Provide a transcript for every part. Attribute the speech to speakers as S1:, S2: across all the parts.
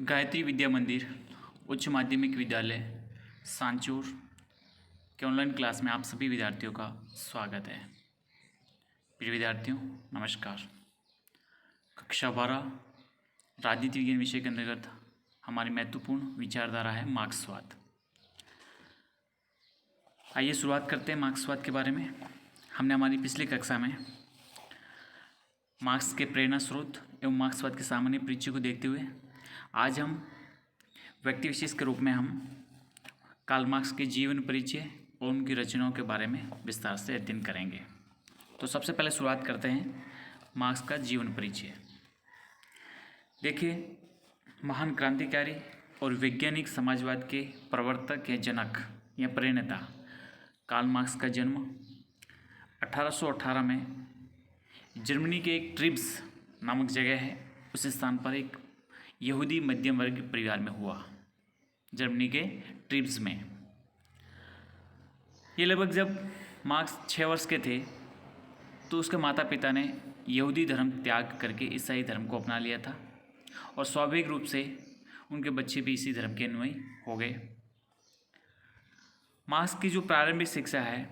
S1: गायत्री विद्या मंदिर उच्च माध्यमिक विद्यालय सांचौर के ऑनलाइन क्लास में आप सभी विद्यार्थियों का स्वागत है। प्रिय विद्यार्थियों नमस्कार। कक्षा 12 राजनीति विज्ञान विषय के अंतर्गत हमारी महत्वपूर्ण विचारधारा है मार्क्सवाद। आइए शुरुआत करते हैं मार्क्सवाद के बारे में। हमने हमारी पिछली कक्षा में मार्क्स के प्रेरणा स्रोत एवं मार्क्सवाद के सामान्य परिचय को देखते हुए आज हम व्यक्ति विशेष के रूप में हम कार्ल मार्क्स के जीवन परिचय और उनकी रचनाओं के बारे में विस्तार से अध्ययन करेंगे। तो सबसे पहले शुरुआत करते हैं मार्क्स का जीवन परिचय। देखिए, महान क्रांतिकारी और वैज्ञानिक समाजवाद के प्रवर्तक या जनक या प्रणेता कार्ल मार्क्स का जन्म 1818 में जर्मनी के एक ट्रिब्स नामक जगह है, उस स्थान पर एक यहूदी मध्यम वर्ग परिवार में हुआ। जर्मनी के ट्रिब्स में ये लगभग जब मार्क्स 6 वर्ष के थे तो उसके माता पिता ने यहूदी धर्म त्याग करके ईसाई धर्म को अपना लिया था और स्वाभाविक रूप से उनके बच्चे भी इसी धर्म के अनुयायी हो गए। मार्क्स की जो प्रारंभिक शिक्षा है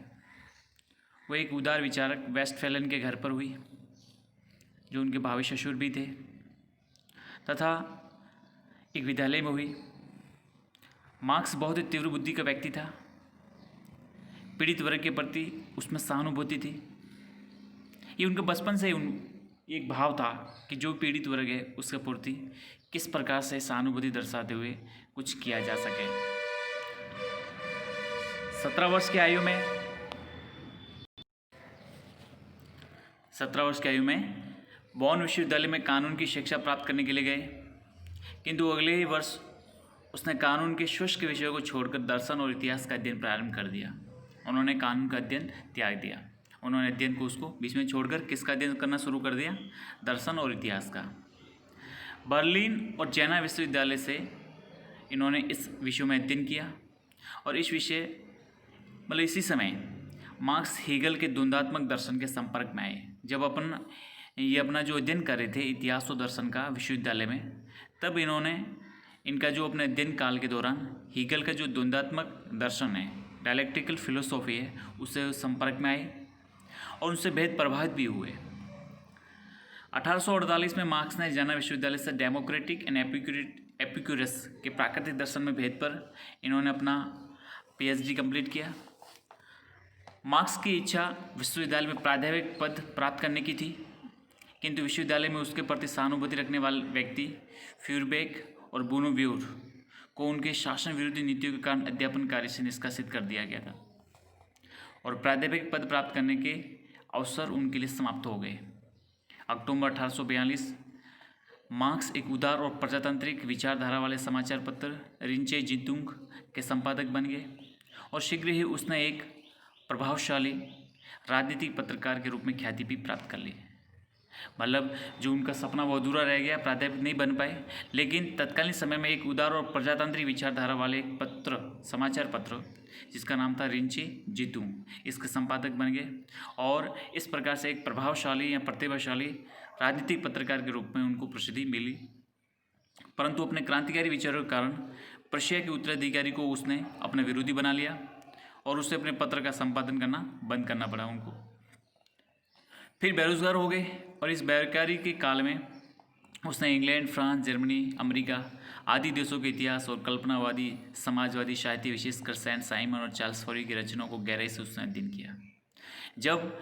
S1: वो एक उदार विचारक वेस्टफैलन के घर पर हुई, जो उनके भावी ससुर भी थे, तथा एक विद्यालय में हुई। मार्क्स बहुत ही तीव्र बुद्धि का व्यक्ति था। पीड़ित वर्ग के प्रति उसमें सहानुभूति थी। ये उनके बचपन से एक भाव था कि जो पीड़ित वर्ग है उसके प्रति किस प्रकार से सहानुभूति दर्शाते हुए कुछ किया जा सके। 17 वर्ष की आयु में बॉन विश्वविद्यालय में कानून की शिक्षा प्राप्त करने के लिए गए, किंतु अगले ही वर्ष उसने कानून के शुष्क विषयों को छोड़कर दर्शन और इतिहास का अध्ययन प्रारंभ कर दिया। उन्होंने कानून का अध्ययन त्याग दिया। उन्होंने अध्ययन को उसको बीच में छोड़कर किसका अध्ययन करना शुरू कर दिया? दर्शन और इतिहास का। बर्लिन और जैना विश्वविद्यालय से इन्होंने इस विषय में अध्ययन किया और इसी समय मार्क्स हीगल के द्वंद्वात्मक दर्शन के संपर्क में आए। जब अपना जो अध्ययन कर रहे थे इतिहास और दर्शन का विश्वविद्यालय में, तब इनका जो अपने अध्ययन काल के दौरान हीगल का जो द्वंद्वात्मक दर्शन है, डायलेक्टिकल फिलोसॉफी है, उससे संपर्क में आए और उनसे बेहद प्रभावित भी हुए। 1848 में मार्क्स ने जाना विश्वविद्यालय से डेमोक्रेटिक एंड एपिक्यूरस के प्राकृतिक दर्शन में भेद पर इन्होंने अपना PhD कंप्लीट किया। मार्क्स की इच्छा विश्वविद्यालय में प्राध्यापक पद प्राप्त करने की थी, किंतु विश्वविद्यालय में उसके प्रति सहानुभूति रखने वाले व्यक्ति फ्यूरबेक और बोनोव्यूर को उनके शासन विरोधी नीतियों के कारण अध्यापन कार्य से निष्कासित कर दिया गया था और प्राध्यापक पद प्राप्त करने के अवसर उनके लिए समाप्त हो गए। अक्टूबर 1842 मार्क्स एक उदार और प्रजातांत्रिक विचारधारा वाले समाचार पत्र रिंचे जितुंग के संपादक बन गए और शीघ्र ही उसने एक प्रभावशाली राजनीतिक पत्रकार के रूप में ख्याति भी प्राप्त कर ली। मतलब जो उनका सपना वो अधूरा रह गया, प्राध्यापक नहीं बन पाए, लेकिन तत्कालीन समय में एक उदार और प्रजातांत्रिक विचारधारा वाले एक समाचार पत्र जिसका नाम था रिंचे जितुंग, इसके संपादक बन गए और इस प्रकार से एक प्रभावशाली या प्रतिभाशाली राजनीतिक पत्रकार के रूप में उनको प्रसिद्धि मिली। परंतु अपने क्रांतिकारी विचारों के कारण प्रशिया के उत्तराधिकारी को उसने अपना विरोधी बना लिया और उसे अपने पत्र का संपादन करना बंद करना पड़ा उनको। फिर बेरोजगार हो गए और इस बेरोजगारी के काल में उसने इंग्लैंड, फ्रांस, जर्मनी, अमेरिका आदि देशों के इतिहास और कल्पनावादी समाजवादी साहित्य, विशेषकर सेंट साइमन और चार्ल्स फॉरी की रचनाओं को गहराई से उसने अध्ययन किया। जब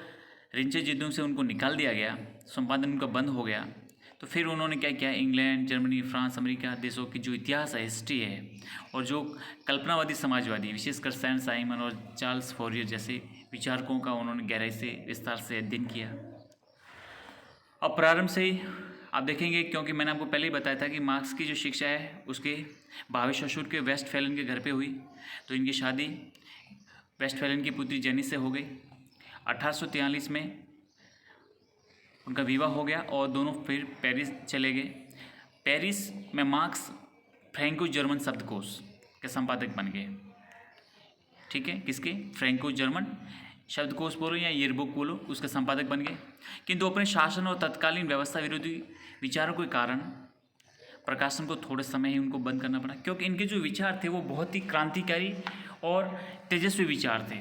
S1: रिंचे जितुंग से उनको निकाल दिया गया, संपादन उनका बंद हो गया, तो फिर उन्होंने क्या किया? इंग्लैंड, जर्मनी, फ्रांस, अमेरिका देशों की जो इतिहास है, हिस्ट्री है और जो कल्पनावादी समाजवादी, विशेषकर सेंट साइमन और चार्ल्स फॉरियर जैसे विचारकों का उन्होंने गहराई से विस्तार से अध्ययन किया। अब प्रारंभ से ही आप देखेंगे, क्योंकि मैंने आपको पहले ही बताया था कि मार्क्स की जो शिक्षा है उसके भावी ससुर के वेस्टफैलन के घर पे हुई, तो इनकी शादी वेस्टफैलन की पुत्री जेनी से हो गई। 1843 में उनका विवाह हो गया और दोनों फिर पेरिस चले गए। पेरिस में मार्क्स फ्रैंको जर्मन शब्दकोश के संपादक बन गए। ठीक है, किसके? फ्रैंको जर्मन शब्दकोश बोलो या ईयरबुक बोलो, उसके संपादक बन गए। किंतु अपने शासन और तत्कालीन व्यवस्था विरोधी विचारों के कारण प्रकाशन को थोड़े समय ही उनको बंद करना पड़ा, क्योंकि इनके जो विचार थे वो बहुत ही क्रांतिकारी और तेजस्वी विचार थे,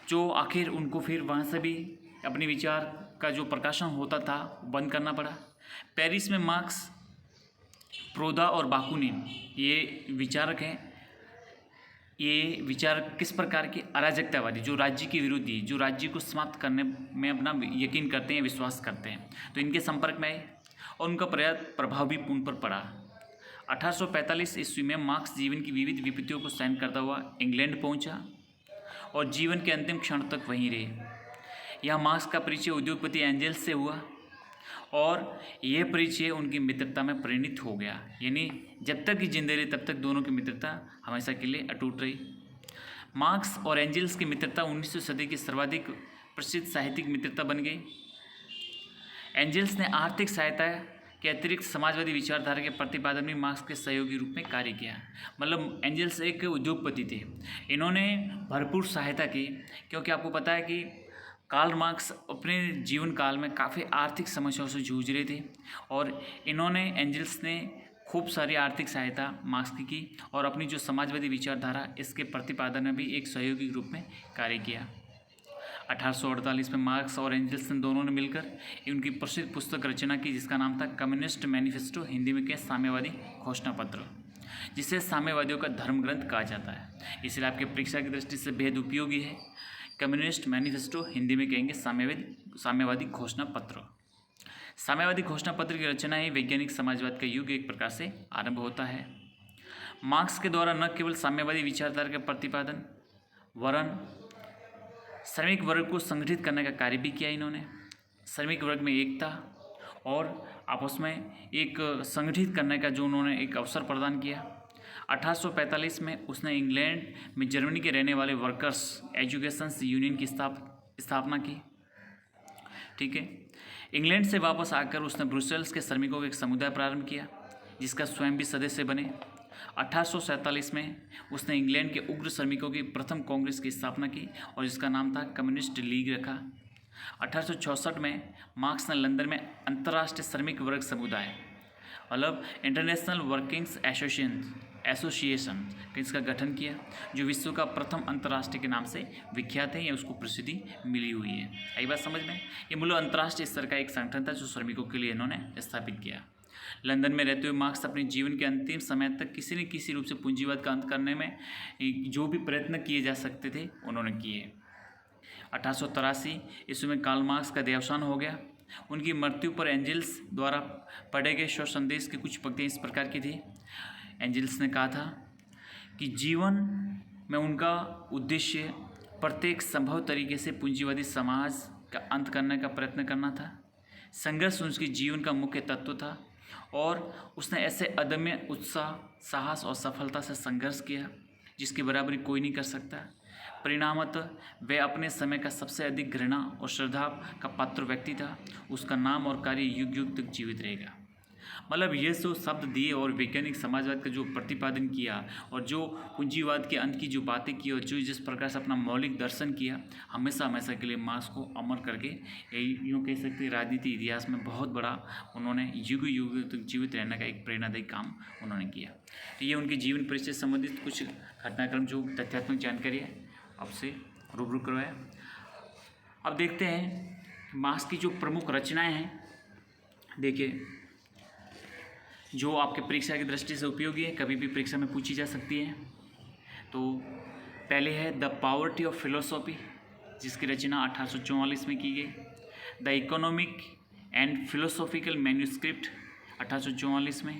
S1: जो आखिर उनको फिर वहाँ से भी अपने विचार का जो प्रकाशन होता था बंद करना पड़ा। पेरिस में मार्क्स, प्रोदा और बाकुनिन ये विचारक हैं। ये विचारक किस प्रकार के अराजकतावादी, जो राज्य के विरोधी, जो राज्य को समाप्त करने में अपना यकीन करते हैं, विश्वास करते हैं, तो इनके संपर्क में आए और उनका प्रभाव भी उन पर पड़ा। 1845 ईस्वी में मार्क्स जीवन की विविध विपत्तियों को सहन करता हुआ इंग्लैंड पहुंचा और जीवन के अंतिम क्षण तक वहीं रहे। यहाँ मार्क्स का परिचय उद्योगपति एंजल्स से हुआ और यह परिचय उनकी मित्रता में परिणित हो गया, यानी जब तक कि जिंदगी रही तब तक दोनों की मित्रता हमेशा के लिए अटूट रही। मार्क्स और एंजल्स की मित्रता 19वीं सदी की सर्वाधिक प्रसिद्ध साहित्यिक मित्रता बन गई। एंजल्स ने आर्थिक सहायता के अतिरिक्त समाजवादी विचारधारा के प्रतिपादन में मार्क्स के सहयोगी रूप में कार्य किया। मतलब एंजल्स एक उद्योगपति थे, इन्होंने भरपूर सहायता की, क्योंकि आपको पता है कि कार्ल मार्क्स अपने जीवन काल में काफ़ी आर्थिक समस्याओं से जूझ रहे थे और इन्होंने, एंजल्स ने खूब सारी आर्थिक सहायता मार्क्स की और अपनी जो समाजवादी विचारधारा इसके प्रतिपादन में भी एक सहयोगी रूप में कार्य किया। 1848 में मार्क्स और एंजल्स दोनों ने मिलकर उनकी प्रसिद्ध पुस्तक रचना की, जिसका नाम था कम्युनिस्ट मैनिफेस्टो, हिंदी में क्या साम्यवादी घोषणा पत्र, जिसे साम्यवादियों का धर्म ग्रंथ कहा जाता है, इसलिए आपके परीक्षा की दृष्टि से बेहद उपयोगी है। कम्युनिस्ट मैनिफेस्टो, हिंदी में कहेंगे साम्यवादी घोषणा पत्र। साम्यवादी घोषणा पत्र की रचना ही वैज्ञानिक समाजवाद का युग एक प्रकार से आरंभ होता है। मार्क्स के द्वारा न केवल साम्यवादी विचारधारा के प्रतिपादन वरन श्रमिक वर्ग को संगठित करने का कार्य भी किया इन्होंने। श्रमिक वर्ग में एकता और आपस में एक संगठित करने का जो उन्होंने एक अवसर प्रदान किया। 1845 में उसने इंग्लैंड में जर्मनी के रहने वाले वर्कर्स एजुकेशन यूनियन की स्थापना की। ठीक है, इंग्लैंड से वापस आकर उसने ब्रुसेल्स के श्रमिकों का एक समुदाय प्रारंभ किया, जिसका स्वयं भी सदस्य बने। 1847 में उसने इंग्लैंड के उग्र श्रमिकों की प्रथम कांग्रेस की स्थापना की और जिसका नाम था कम्युनिस्ट लीग रखा। 1864 में मार्क्स ने लंदन में अंतर्राष्ट्रीय श्रमिक वर्ग समुदाय, मतलब इंटरनेशनल वर्किंग्स एसोसिएशन इसका गठन किया, जो विश्व का प्रथम अंतर्राष्ट्रीय के नाम से विख्यात है या उसको प्रसिद्धि मिली हुई है। यही बात समझ में, ये मूल अंतर्राष्ट्रीय स्तर का एक संगठन था जो श्रमिकों के लिए इन्होंने स्थापित किया। लंदन में रहते हुए मार्क्स अपने जीवन के अंतिम समय तक किसी न किसी रूप से पूंजीवाद का अंत करने में जो भी प्रयत्न किए जा सकते थे उन्होंने किए। 1883 ईस्वी में कार्ल मार्क्स का देहावसान हो गया। उनकी मृत्यु पर एंजल्स द्वारा पढ़े गए शोक संदेश की कुछ पंक्तियाँ इस प्रकार की थी। एंजल्स ने कहा था कि जीवन में उनका उद्देश्य प्रत्येक संभव तरीके से पूंजीवादी समाज का अंत करने का प्रयत्न करना था। संघर्ष उसके जीवन का मुख्य तत्व था और उसने ऐसे अदम्य उत्साह, साहस और सफलता से संघर्ष किया जिसकी बराबरी कोई नहीं कर सकता। परिणामतः वह अपने समय का सबसे अधिक घृणा और श्रद्धा का पात्र व्यक्ति था। उसका नाम और कार्य युग युग तक जीवित रहेगा। मतलब ये जो शब्द दिए और वैज्ञानिक समाजवाद का जो प्रतिपादन किया और जो पूंजीवाद के अंत की जो बातें की और जो जिस प्रकार से अपना मौलिक दर्शन किया, हमेशा हमेशा के लिए मार्क्स को अमर करके यूँ कह सकते हैं राजनीति इतिहास में बहुत बड़ा उन्होंने युग युग तक जीवित रहने का एक प्रेरणादायी काम उन्होंने किया। तो ये उनके जीवन परिचय से संबंधित कुछ घटनाक्रम जो तथ्यात्मक जानकारी है आपसे रूबरू करवाया। अब देखते हैं मार्क्स की जो प्रमुख रचनाएँ हैं, देखिए जो आपके परीक्षा की दृष्टि से उपयोगी है, कभी भी परीक्षा में पूछी जा सकती है। तो पहले है द पॉवर्टी ऑफ फिलोसॉफी, जिसकी रचना 1844 में की गई। The economic and philosophical manuscript 1844 में।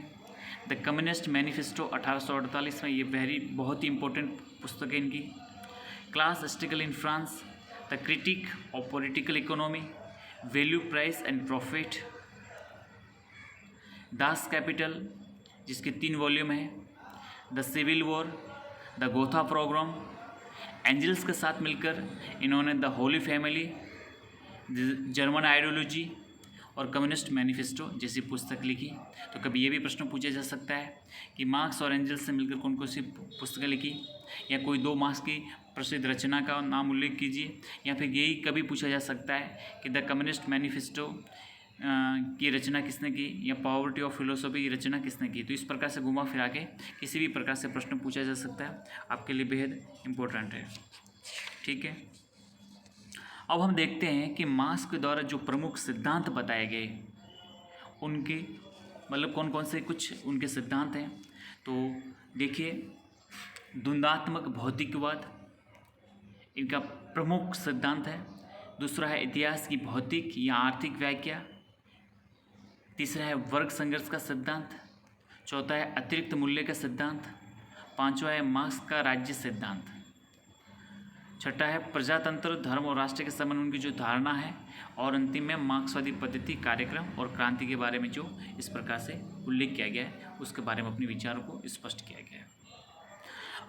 S1: द कम्युनिस्ट मैनिफेस्टो 1848 में, ये बहुत ही इंपॉर्टेंट पुस्तक है इनकी। Class struggle in France, the critique of political economy, value price and profit, Das Kapital जिसके 3 वॉल्यूम हैं, the civil war, the Gotha programme. Engels के साथ मिलकर इन्होंने the holy family, German ideology और कम्युनिस्ट मैनिफेस्टो जैसी पुस्तक लिखी। तो कभी ये भी प्रश्न पूछा जा सकता है कि मार्क्स और एंजल्स से मिलकर कौन कौन सी पुस्तकें लिखी, या कोई 2 मार्क्स की प्रसिद्ध रचना का नाम उल्लेख कीजिए, या फिर यही कभी पूछा जा सकता है कि द कम्युनिस्ट मैनिफेस्टो की रचना किसने की या पॉवर्टी ऑफ फिलोसॉफी की रचना किसने की। तो इस प्रकार से घुमा फिरा के किसी भी प्रकार से प्रश्न पूछा जा सकता है, आपके लिए बेहद इम्पोर्टेंट है। ठीक है, अब हम देखते हैं कि मार्क्स के द्वारा जो प्रमुख सिद्धांत बताए गए उनके मतलब कौन कौन से कुछ उनके सिद्धांत हैं। तो देखिए, द्वंद्वात्मक भौतिकवाद इनका प्रमुख सिद्धांत है। दूसरा है इतिहास की भौतिक या आर्थिक व्याख्या। तीसरा है वर्ग संघर्ष का सिद्धांत। चौथा है अतिरिक्त मूल्य का सिद्धांत। पांचवा है मार्क्स का राज्य सिद्धांत। छठा है प्रजातंत्र, धर्म और राष्ट्र के संबंध में उनकी जो धारणा है। और अंतिम में मार्क्सवादी पद्धति, कार्यक्रम और क्रांति के बारे में जो इस प्रकार से उल्लेख किया गया है उसके बारे में अपने विचारों को स्पष्ट किया गया है।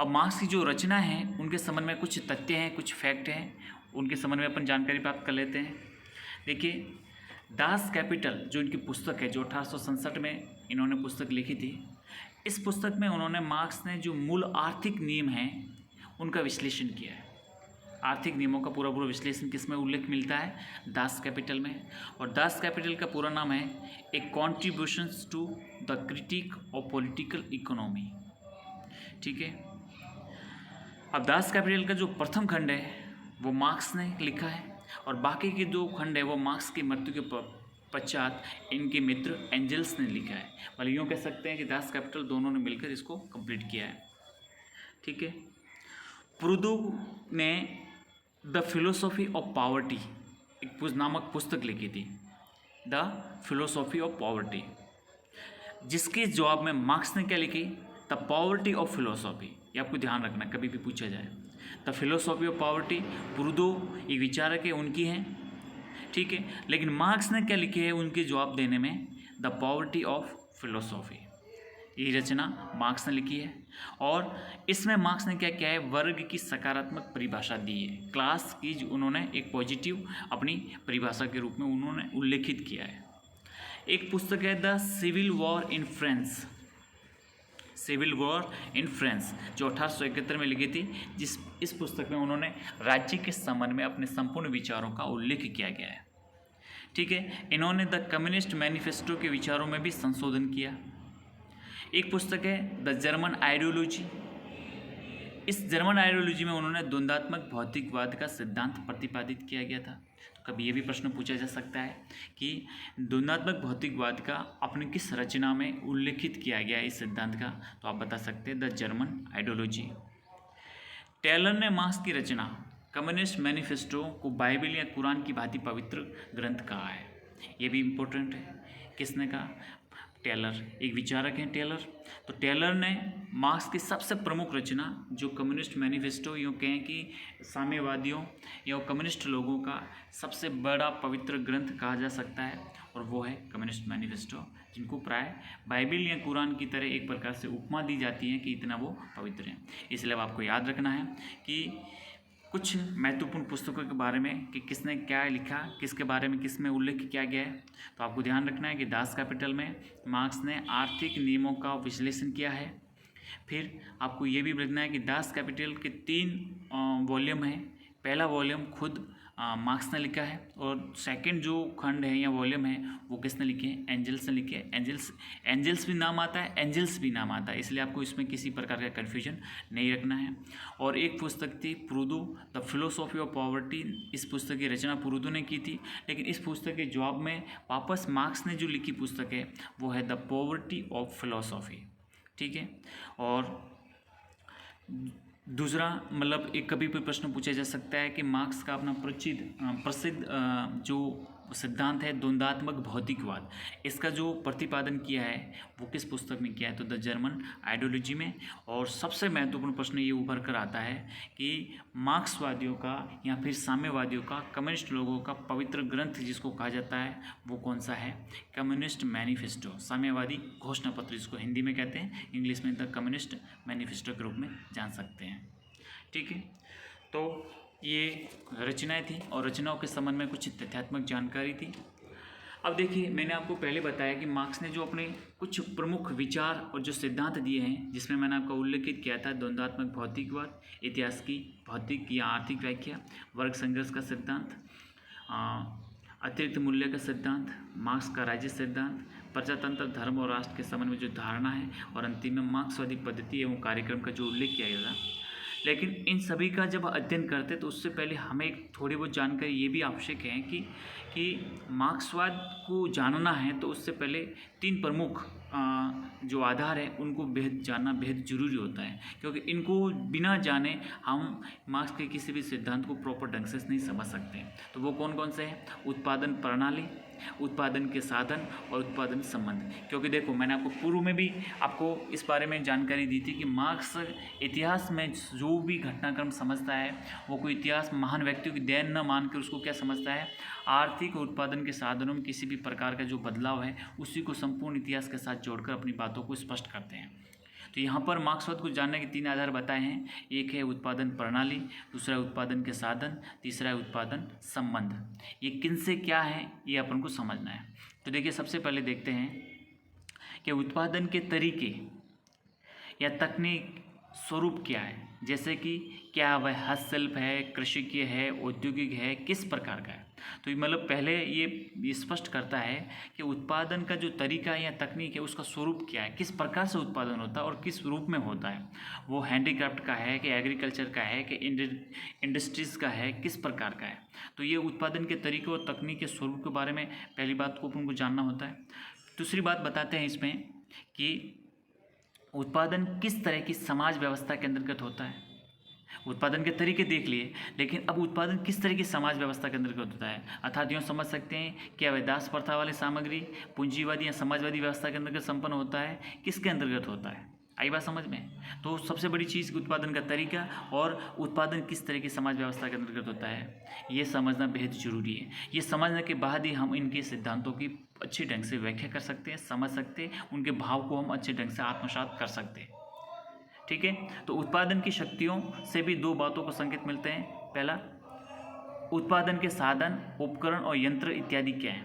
S1: अब मार्क्स की जो रचना है उनके संबंध में कुछ तथ्य हैं, कुछ फैक्ट हैं, उनके संबंध में अपन जानकारी प्राप्त कर लेते हैं। देखिए, दास कैपिटल जो इनकी पुस्तक है, जो 1867 में इन्होंने पुस्तक लिखी थी, इस पुस्तक में उन्होंने मार्क्स ने जो मूल आर्थिक नियम हैं उनका विश्लेषण किया है। आर्थिक नियमों का पूरा विश्लेषण किसमें उल्लेख मिलता है? दास कैपिटल में। और दास कैपिटल का पूरा नाम है A contributions to the critique of political economy. ठीक है, अब दास कैपिटल का जो प्रथम खंड है वो मार्क्स ने लिखा है और बाकी के दो खंड है वो मार्क्स की मृत्यु के पश्चात इनके मित्र एंजल्स ने लिखा है। मतलब यूँ कह सकते हैं कि दास कैपिटल दोनों ने मिलकर इसको कंप्लीट किया है। ठीक है, प्रूदो ने द फिलोसॉफी ऑफ पॉवर्टी एक नामक पुस्तक लिखी थी, द फिलोसॉफी ऑफ पॉवर्टी, जिसके जवाब में मार्क्स ने क्या लिखी? The poverty of philosophy. ये आपको ध्यान रखना, कभी भी पूछा जाए। द फिलोसॉफी ऑफ पॉवर्टी प्रूदो एक विचारक है, उनकी है। ठीक है, लेकिन मार्क्स ने क्या लिखे है उनके जवाब देने में? The poverty of philosophy. ये रचना मार्क्स ने लिखी है और इसमें मार्क्स ने क्या किया है? वर्ग की सकारात्मक परिभाषा दी है। क्लास की उन्होंने एक पॉजिटिव अपनी परिभाषा के रूप में उन्होंने उल्लेखित किया है। एक पुस्तक है the civil war in France, civil war in France, जो 1871 में लिखी थी, इस पुस्तक में उन्होंने राज्य के संबंध में अपने संपूर्ण विचारों का उल्लेख किया गया है। ठीक है, इन्होंने द कम्युनिस्ट मैनिफेस्टो के विचारों में भी संशोधन किया। एक पुस्तक है द जर्मन आइडियोलॉजी। इस जर्मन आइडियोलॉजी में उन्होंने द्वंद्वात्मक भौतिकवाद का सिद्धांत प्रतिपादित किया गया था। तो कभी ये भी प्रश्न पूछा जा सकता है कि द्वंद्वात्मक भौतिकवाद का अपने किस रचना में उल्लेखित किया गया है इस सिद्धांत का? तो आप बता सकते हैं द जर्मन आइडियोलॉजी। टेलर ने मार्क्स की रचना कम्युनिस्ट मैनिफेस्टो को बाइबल या कुरान की भांति पवित्र ग्रंथ कहा है। ये भी इम्पोर्टेंट है। किसने कहा? टेलर, एक विचारक हैं टेलर। तो टेलर ने मार्क्स की सबसे प्रमुख रचना जो कम्युनिस्ट मैनिफेस्टो, यूँ कहें कि साम्यवादियों या कम्युनिस्ट लोगों का सबसे बड़ा पवित्र ग्रंथ कहा जा सकता है, और वो है कम्युनिस्ट मैनिफेस्टो, जिनको प्राय बाइबल या कुरान की तरह एक प्रकार से उपमा दी जाती है कि इतना वो पवित्र है। इसलिए आपको याद रखना है कि कुछ महत्वपूर्ण पुस्तकों के बारे में कि किसने क्या लिखा, किसके बारे में किस में उल्लेख किया गया है। तो आपको ध्यान रखना है कि दास कैपिटल में मार्क्स ने आर्थिक नियमों का विश्लेषण किया है। फिर आपको ये भी रखना है कि दास कैपिटल के 3 वॉल्यूम हैं। पहला वॉल्यूम खुद मार्क्स ने लिखा है और सेकंड जो खंड है या वॉल्यूम है वो किसने लिखे हैं? एंजल्स ने लिखे हैं। एंजल्स भी नाम आता है, एंजल्स भी नाम आता है, इसलिए आपको इसमें किसी प्रकार का कन्फ्यूजन नहीं रखना है। और एक पुस्तक थी प्रूदो द फिलोसॉफी ऑफ पॉवर्टी। इस पुस्तक की रचना प्रूदो ने की थी, लेकिन इस पुस्तक के जवाब में वापस मार्क्स ने जो लिखी पुस्तक है वो है द पॉवर्टी ऑफ फिलोसॉफी। ठीक है, और दूसरा मतलब एक कभी भी प्रश्न पूछा जा सकता है कि मार्क्स का अपना प्रसिद्ध जो सिद्धांत है द्वंद्वात्मक भौतिकवाद, इसका जो प्रतिपादन किया है वो किस पुस्तक में किया है? तो द जर्मन आइडियोलॉजी में। और सबसे महत्वपूर्ण प्रश्न ये उभर कर आता है कि मार्क्सवादियों का या फिर साम्यवादियों का, कम्युनिस्ट लोगों का पवित्र ग्रंथ जिसको कहा जाता है वो कौन सा है? कम्युनिस्ट मैनिफेस्टो, साम्यवादी घोषणा पत्र जिसको हिंदी में कहते हैं, इंग्लिश में द कम्युनिस्ट मैनिफेस्टो के रूप में जान सकते हैं। ठीक है, तो ये रचनाएं थी और रचनाओं के संबंध में कुछ तथ्यात्मक जानकारी थी। अब देखिए, मैंने आपको पहले बताया कि मार्क्स ने जो अपने कुछ प्रमुख विचार और जो सिद्धांत दिए हैं, जिसमें मैंने आपको उल्लेखित किया था द्वंद्वात्मक भौतिकवाद, इतिहास की भौतिक या आर्थिक व्याख्या, वर्ग संघर्ष का सिद्धांत, अतिरिक्त मूल्य का सिद्धांत, मार्क्स का राज्य सिद्धांत, प्रजातंत्र, धर्म और राष्ट्र के संबंध में जो धारणा है, और अंतिम में मार्क्सवादी पद्धति एवं कार्यक्रम का जो उल्लेख किया गया था। लेकिन इन सभी का जब अध्ययन करते तो उससे पहले हमें थोड़ी बहुत जानकारी ये भी आवश्यक है कि मार्क्सवाद को जानना है तो उससे पहले 3 प्रमुख जो आधार है उनको जानना बेहद ज़रूरी होता है, क्योंकि इनको बिना जाने हम मार्क्स के किसी भी सिद्धांत को प्रॉपर ढंग से नहीं समझ सकते। तो वो कौन कौन से हैं? उत्पादन प्रणाली, उत्पादन के साधन और उत्पादन संबंध। क्योंकि देखो, मैंने आपको पूर्व में भी आपको इस बारे में जानकारी दी थी कि मार्क्स इतिहास में जो भी घटनाक्रम समझता है वो कोई इतिहास महान व्यक्तियों की देन न मान कर उसको क्या समझता है, आर्थिक उत्पादन के साधनों में किसी भी प्रकार का जो बदलाव है उसी को संपूर्ण इतिहास के साथ जोड़कर अपनी बातों को स्पष्ट करते हैं। तो यहाँ पर मार्क्सवाद को जानने के 3 आधार बताए हैं। एक है उत्पादन प्रणाली, दूसरा है उत्पादन के साधन, तीसरा है उत्पादन संबंध। ये किन से क्या है ये अपन को समझना है। तो देखिए, सबसे पहले देखते हैं कि उत्पादन के तरीके या तकनीक स्वरूप क्या है, जैसे कि क्या वह हस्तशिल्प है, कृषिकीय है, औद्योगिक है, किस प्रकार का है। तो मतलब पहले ये स्पष्ट करता है कि उत्पादन का जो तरीका या तकनीक है उसका स्वरूप क्या है, किस प्रकार से उत्पादन होता है और किस रूप में होता है। वो हैंडीक्राफ्ट का है कि एग्रीकल्चर का है कि इंडस्ट्रीज़ का है, किस प्रकार का है। तो ये उत्पादन के तरीके और तकनीक के स्वरूप के बारे में पहली बात को अपन को जानना होता है। दूसरी बात बताते हैं इसमें कि उत्पादन किस तरह की समाज व्यवस्था के अंतर्गत होता है। उत्पादन के तरीके देख लिए, लेकिन अब उत्पादन किस तरह की समाज व्यवस्था के अंतर्गत होता है। अर्थात यूँ समझ सकते हैं कि वह दास प्रथा वाली सामग्री पूंजीवादी या समाजवादी व्यवस्था के अंतर्गत संपन्न होता है, किसके अंतर्गत होता है। आई बात समझ में। तो सबसे बड़ी चीज़ उत्पादन का तरीका और उत्पादन किस तरह की समाज व्यवस्था के अंतर्गत होता है, ये समझना बेहद ज़रूरी है। ये समझने के बाद ही हम इनके सिद्धांतों की अच्छी ढंग से व्याख्या कर सकते हैं, समझ सकते हैं, उनके भाव को हम अच्छे ढंग से आत्मसात कर सकते हैं। ठीक है। तो उत्पादन की शक्तियों से भी 2 बातों को संकेत मिलते हैं। पहला, उत्पादन के साधन, उपकरण और यंत्र इत्यादि क्या है।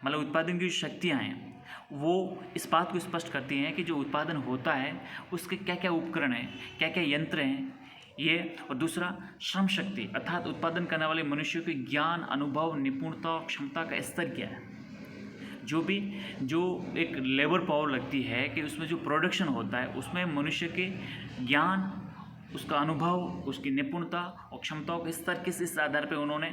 S1: मतलब उत्पादन की जो शक्तियाँ हैं वो इस बात को स्पष्ट करती हैं कि जो उत्पादन होता है उसके क्या क्या उपकरण हैं, क्या क्या यंत्र हैं ये। और दूसरा, श्रम शक्ति, अर्थात उत्पादन करने वाले मनुष्यों के ज्ञान, अनुभव, निपुणता और क्षमता का स्तर क्या है। जो एक लेबर पावर लगती है कि उसमें जो प्रोडक्शन होता है उसमें मनुष्य के ज्ञान, उसका अनुभव, उसकी निपुणता और क्षमताओं का स्तर किस आधार पर उन्होंने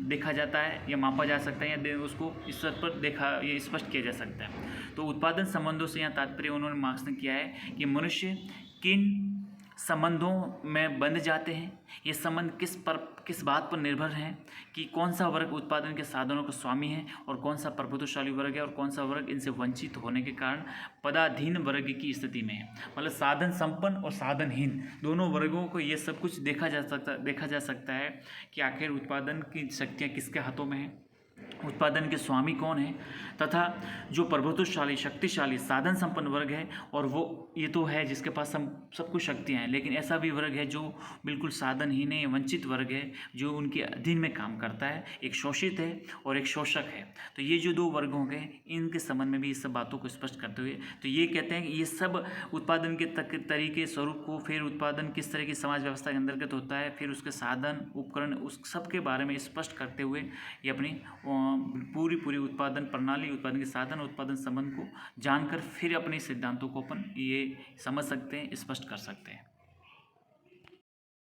S1: देखा जाता है या मापा जा सकता है या उसको इस स्तर पर ये स्पष्ट किया जा सकता है। तो उत्पादन संबंधों से यहाँ तात्पर्य उन्होंने मार्क्स ने किया है कि मनुष्य किन संबंधों में बंध जाते हैं, ये संबंध किस बात पर निर्भर हैं कि कौन सा वर्ग उत्पादन के साधनों का स्वामी है और कौन सा प्रभुत्वशाली वर्ग है और कौन सा वर्ग इनसे वंचित होने के कारण पदाधीन वर्ग की स्थिति में है। मतलब साधन संपन्न और साधनहीन दोनों वर्गों को ये सब कुछ देखा जा सकता है कि आखिर उत्पादन की शक्तियाँ किसके हाथों में हैं, उत्पादन के स्वामी कौन है, तथा जो प्रभुत्वशाली शक्तिशाली साधन संपन्न वर्ग है और वो ये तो है जिसके पास सब कुछ शक्तियाँ हैं, लेकिन ऐसा भी वर्ग है जो बिल्कुल साधनहीन है, वंचित वर्ग है, जो उनके अधीन में काम करता है, एक शोषित है और एक शोषक है। तो ये जो 2 वर्ग होंगे इनके संबंध में भी इस सब बातों को स्पष्ट करते हुए तो ये कहते हैं कि ये सब उत्पादन के तरीके, स्वरूप को, फिर उत्पादन किस तरह की समाज व्यवस्था के अंतर्गत होता है, फिर उसके साधन, उपकरण, उस सब के बारे में स्पष्ट करते हुए ये अपनी पूरी उत्पादन प्रणाली, उत्पादन के साधन, उत्पादन संबंध को जानकर फिर अपने सिद्धांतों को अपन ये समझ सकते हैं, स्पष्ट कर सकते हैं।